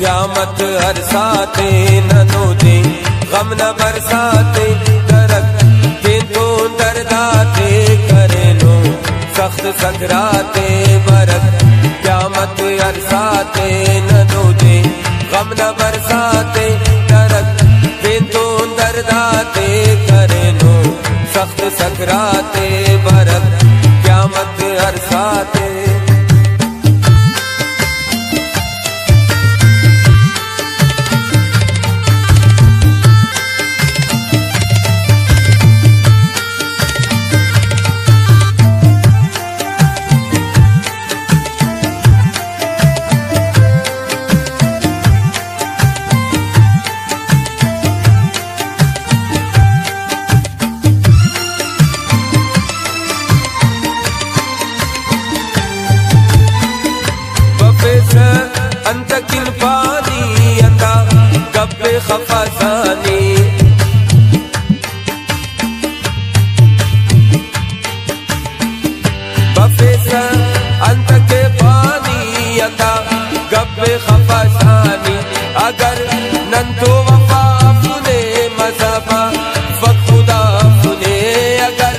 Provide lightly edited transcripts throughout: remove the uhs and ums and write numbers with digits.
क्यामत हर साथे ननो दे गम न बरसाते दरक तो दरदाते करे नो सख्त सकराते बरक क्यामत हर साथे ननो दे गम न बरसाते दरक तो दरदाते करे नो सख्त सकराते बरक क्यामत हर साथे अंत किल पानी अंदा गब्बे खफासानी बफेसा अंत के पानी अंदा गब्बे खफासानी अगर नंतो वफा फुने मज़ाबा फखुदा फुने अगर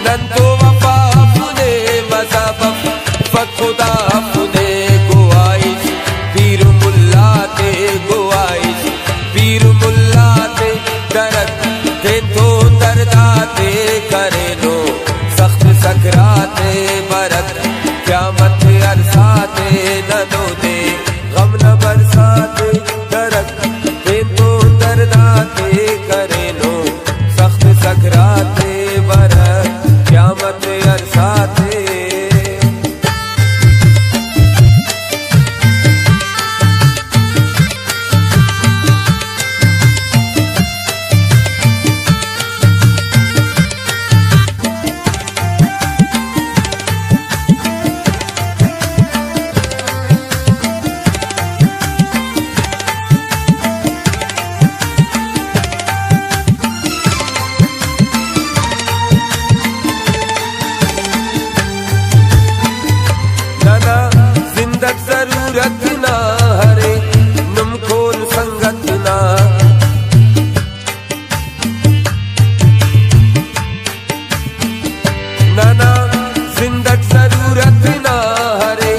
नंतो वफा फुने मज़ाबा फखुदा फुने करे नो सख्त सकराते बरक क्यामत अरसाते ननो दे गम न बरसाते दरक तो दरदाते करे नो सख्त सकराते बरक क्यामत अरसाते जरूरत ना हरे नम खोल संगत ना नाना जिंदत जरूरत ना हरे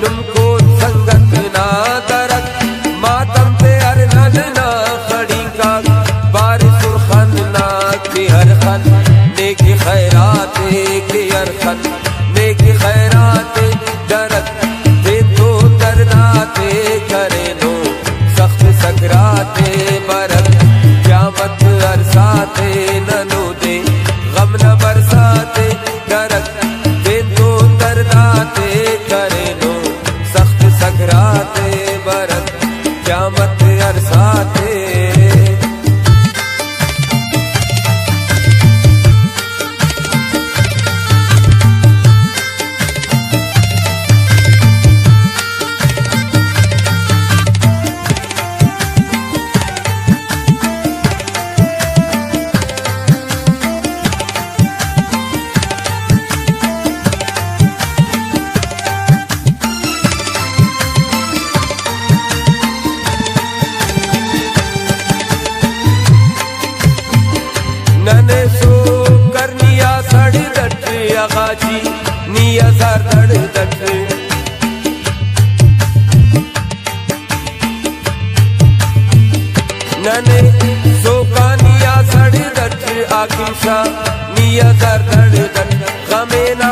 नम खोल संगत ना दरक मातम पे हर नन ना खड़ी का बारिश खन ना के हर खन नेकी खैरात के हर खन नेकी खैरात दरक करे नो सख्त सकराते बरक क्यामत अरसाते ननो दे गम न बरसाते दरक तो दरदाते करे नो सख्त सकराते बरक क्यामत अरसाते नने सो करनिया सड़ दट आगाजी निया सर दड़ दट नने सो कानिया सड़ दट आकिशा निया सर दड़ दट गमेना